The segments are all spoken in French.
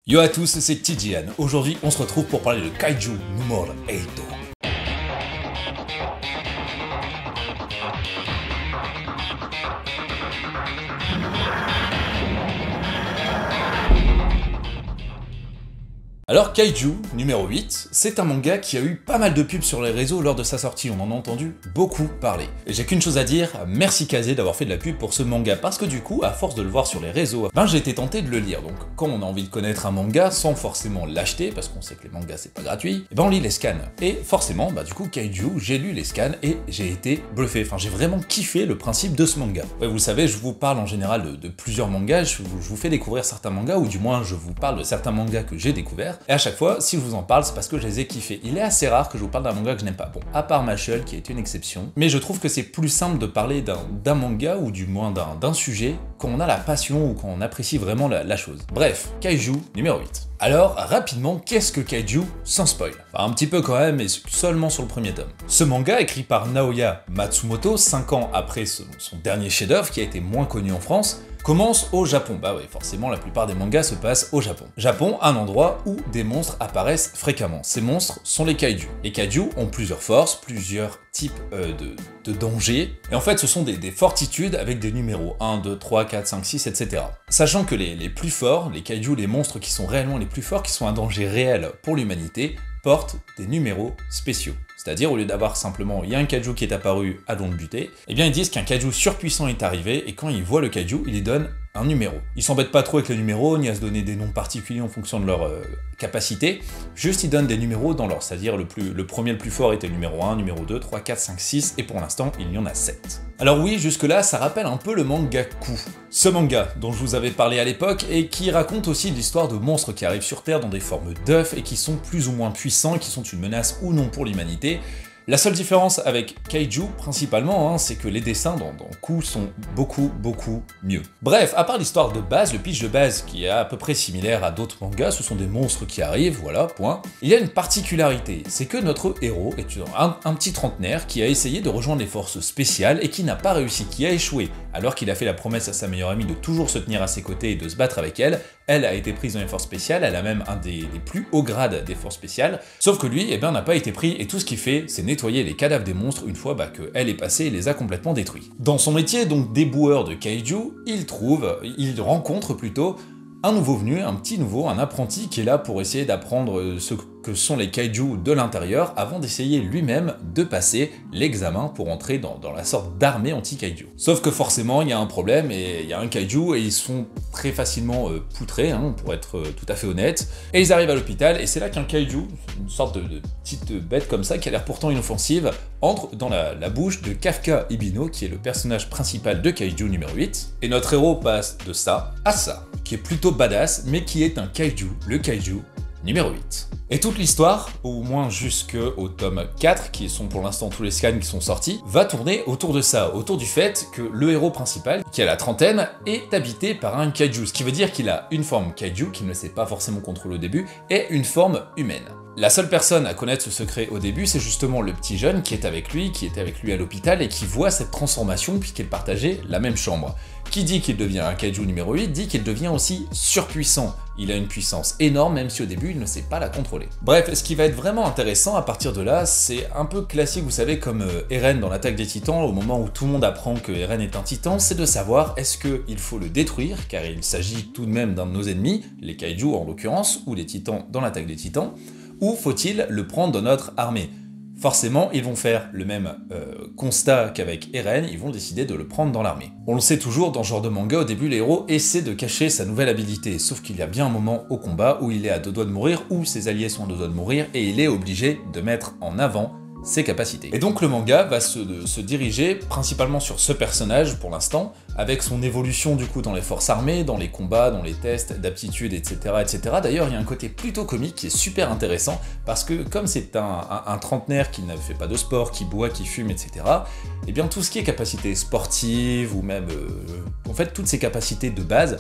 Yo à tous, c'est TGN. Aujourd'hui, on se retrouve pour parler de Kaiju numéro 8. Alors Kaiju numéro 8, c'est un manga qui a eu pas mal de pubs sur les réseaux lors de sa sortie, on en a entendu beaucoup parler. Et j'ai qu'une chose à dire, merci Kazé d'avoir fait de la pub pour ce manga, parce que du coup, à force de le voir sur les réseaux, j'ai été tenté de le lire. Donc quand on a envie de connaître un manga sans forcément l'acheter, parce qu'on sait que les mangas c'est pas gratuit, et on lit les scans. Et forcément, du coup Kaiju, j'ai lu les scans et j'ai été bluffé, j'ai vraiment kiffé le principe de ce manga. Ouais, vous le savez, je vous parle en général de plusieurs mangas, je vous fais découvrir certains mangas, ou du moins je vous parle de certains mangas que j'ai découverts. Et à chaque fois, si je vous en parle, c'est parce que je les ai kiffés. Il est assez rare que je vous parle d'un manga que je n'aime pas. Bon, à part Mashle, qui est une exception. Mais je trouve que c'est plus simple de parler d'un manga, ou du moins d'un sujet, quand on a la passion ou quand on apprécie vraiment la chose. Bref, Kaiju numéro 8. Alors, rapidement, qu'est-ce que Kaiju sans spoil? Un petit peu quand même, mais seulement sur le premier tome. Ce manga, écrit par Naoya Matsumoto, 5 ans après son dernier chef-d'œuvre, qui a été moins connu en France, commence au Japon. Bah oui, forcément, la plupart des mangas se passent au Japon. Japon, un endroit où des monstres apparaissent fréquemment. Ces monstres sont les Kaiju. Les Kaiju ont plusieurs forces, plusieurs types de dangers. Et en fait, ce sont des fortitudes avec des numéros 1, 2, 3, 4, 5, 6, etc. Sachant que les plus forts, les Kaiju, les monstres qui sont réellement les plus forts, qui sont un danger réel pour l'humanité, portent des numéros spéciaux. C'est-à-dire, au lieu d'avoir simplement, il y a un Kaiju qui est apparu, allons le buter, eh bien ils disent qu'un Kaiju surpuissant est arrivé, et quand ils voient le Kaiju, ils lui donnent un numéro. Ils s'embêtent pas trop avec les numéros, ni à se donner des noms particuliers en fonction de leur capacité, juste ils donnent des numéros dans l'ordre, c'est-à-dire le premier le plus fort était le numéro 1, numéro 2, 3, 4, 5, 6, et pour l'instant, il y en a 7. Alors oui, jusque-là, ça rappelle un peu le Mangaku. Ce manga dont je vous avais parlé à l'époque, et qui raconte aussi l'histoire de monstres qui arrivent sur Terre dans des formes d'œufs, et qui sont plus ou moins puissants, qui sont une menace ou non pour l'humanité. La seule différence avec Kaiju, principalement, c'est que les dessins dans Ku sont beaucoup mieux. Bref, à part l'histoire de base, le pitch de base qui est à peu près similaire à d'autres mangas, ce sont des monstres qui arrivent, voilà, point. Il y a une particularité, c'est que notre héros est un petit trentenaire qui a essayé de rejoindre les forces spéciales et qui n'a pas réussi, qui a échoué. Alors qu'il a fait la promesse à sa meilleure amie de toujours se tenir à ses côtés et de se battre avec elle, elle a été prise dans les forces spéciales, elle a même un des plus hauts grades des forces spéciales, sauf que lui, n'a pas été pris, et tout ce qu'il fait, c'est nettoyer les cadavres des monstres une fois qu'elle est passée et les a complètement détruits. Dans son métier, donc déboueur de Kaiju, il rencontre plutôt un nouveau venu, un petit nouveau, un apprenti qui est là pour essayer d'apprendre ce que sont les Kaiju de l'intérieur avant d'essayer lui-même de passer l'examen pour entrer dans la sorte d'armée anti-Kaiju. Sauf que forcément, il y a un problème, et il y a un Kaiju, et ils sont très facilement poutrés, pour être tout à fait honnête, et ils arrivent à l'hôpital, et c'est là qu'un Kaiju, une sorte de petite bête comme ça, qui a l'air pourtant inoffensive, entre dans la bouche de Kafka Ibino, qui est le personnage principal de Kaiju numéro 8, et notre héros passe de ça à ça, qui est plutôt badass, mais qui est un Kaiju, le Kaiju numéro 8. Et toute l'histoire, au moins jusqu'au tome 4, qui sont pour l'instant tous les scans qui sont sortis, va tourner autour de ça, autour du fait que le héros principal, qui a la trentaine, est habité par un Kaiju, ce qui veut dire qu'il a une forme Kaiju, qu'il ne sait pas forcément contrôler au début, et une forme humaine. La seule personne à connaître ce secret au début, c'est justement le petit jeune qui était avec lui à l'hôpital et qui voit cette transformation puisqu'ils partageaient la même chambre. Qui dit qu'il devient un Kaiju numéro 8, dit qu'il devient aussi surpuissant. Il a une puissance énorme, même si au début il ne sait pas la contrôler. Bref, ce qui va être vraiment intéressant à partir de là, c'est un peu classique, vous savez, comme Eren dans l'Attaque des Titans, au moment où tout le monde apprend que Eren est un titan, c'est de savoir est-ce qu'il faut le détruire, car il s'agit tout de même d'un de nos ennemis, les Kaiju en l'occurrence, ou les titans dans l'Attaque des Titans, ou faut-il le prendre dans notre armée? Forcément, ils vont faire le même constat qu'avec Eren, ils vont décider de le prendre dans l'armée. On le sait toujours, dans ce genre de manga, au début, le héros essaie de cacher sa nouvelle habilité, sauf qu'il y a bien un moment au combat où il est à deux doigts de mourir, où ses alliés sont à deux doigts de mourir, et il est obligé de mettre en avant ses capacités. Et donc le manga va se diriger principalement sur ce personnage pour l'instant, avec son évolution du coup dans les forces armées, dans les combats, dans les tests d'aptitude, etc. etc. D'ailleurs, il y a un côté plutôt comique qui est super intéressant, parce que comme c'est un trentenaire qui ne fait pas de sport, qui boit, qui fume, etc., et bien tout ce qui est capacité sportive, ou même en fait toutes ses capacités de base,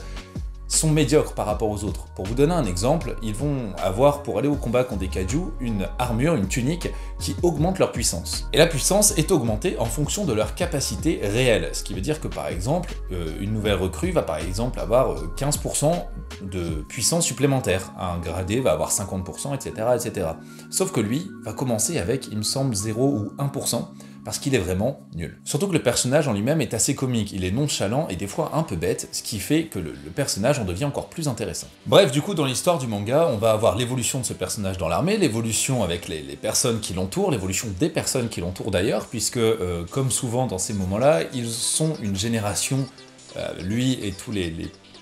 sont médiocres par rapport aux autres. Pour vous donner un exemple, ils vont avoir, pour aller au combat contre des kaiju, une armure, une tunique qui augmente leur puissance. Et la puissance est augmentée en fonction de leur capacité réelle, ce qui veut dire que par exemple, une nouvelle recrue va par exemple avoir 15% de puissance supplémentaire, un gradé va avoir 50%, etc., etc. Sauf que lui va commencer avec, il me semble, 0 ou 1%, parce qu'il est vraiment nul. Surtout que le personnage en lui-même est assez comique, il est nonchalant et des fois un peu bête, ce qui fait que le personnage en devient encore plus intéressant. Bref, du coup, dans l'histoire du manga, on va avoir l'évolution de ce personnage dans l'armée, l'évolution avec les personnes qui l'entourent, l'évolution des personnes qui l'entourent d'ailleurs, puisque, comme souvent dans ces moments-là, ils sont une génération, lui et tous les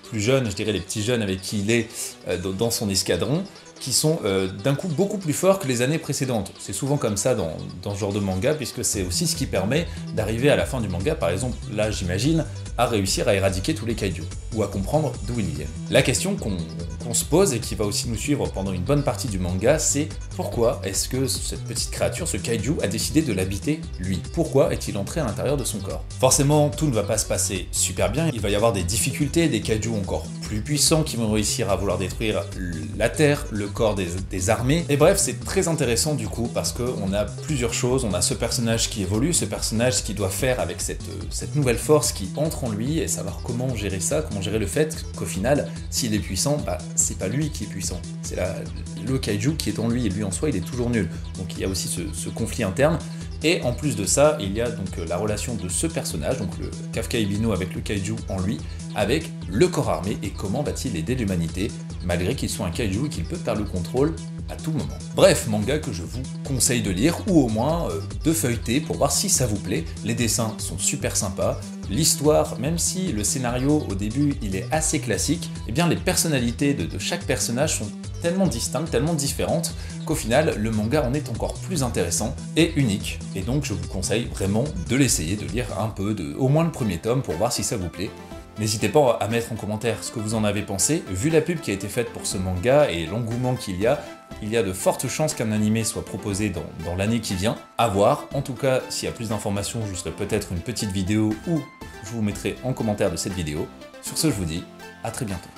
plus jeunes, je dirais les petits jeunes avec qui il est dans son escadron, qui sont d'un coup beaucoup plus forts que les années précédentes. C'est souvent comme ça dans ce genre de manga, puisque c'est aussi ce qui permet d'arriver à la fin du manga, par exemple, là j'imagine, à réussir à éradiquer tous les kaiju, ou à comprendre d'où ils viennent. La question qu'on se pose, et qui va aussi nous suivre pendant une bonne partie du manga, c'est pourquoi est-ce que cette petite créature, ce kaiju, a décidé de l'habiter lui? Pourquoi est-il entré à l'intérieur de son corps? Forcément, tout ne va pas se passer super bien, il va y avoir des difficultés, des kaiju encore plus puissants qui vont réussir à vouloir détruire la Terre, le corps des armées, et bref, c'est très intéressant du coup, parce qu'on a plusieurs choses, on a ce personnage qui évolue, ce personnage qui doit faire avec cette nouvelle force qui entre en lui, et savoir comment gérer ça, comment gérer le fait qu'au final, s'il est puissant, bah c'est pas lui qui est puissant, c'est le kaiju qui est en lui, et lui en soi il est toujours nul. Donc il y a aussi ce conflit interne, et en plus de ça, il y a donc la relation de ce personnage, donc le Kafka Ibino avec le kaiju en lui, avec le corps armé, et comment va-t-il aider l'humanité, malgré qu'il soit un kaiju et qu'il peut perdre le contrôle à tout moment. Bref, manga que je vous conseille de lire, ou au moins de feuilleter pour voir si ça vous plaît. Les dessins sont super sympas, l'histoire, même si le scénario au début il est assez classique, eh bien les personnalités de chaque personnage sont tellement distinctes, tellement différentes, qu'au final le manga en est encore plus intéressant et unique. Et donc je vous conseille vraiment de l'essayer, de lire un peu, au moins le premier tome pour voir si ça vous plaît. N'hésitez pas à mettre en commentaire ce que vous en avez pensé. Vu la pub qui a été faite pour ce manga et l'engouement qu'il y a de fortes chances qu'un animé soit proposé dans l'année qui vient. À voir. En tout cas, s'il y a plus d'informations, je vous ferai peut-être une petite vidéo ou je vous mettrai en commentaire de cette vidéo. Sur ce, je vous dis à très bientôt.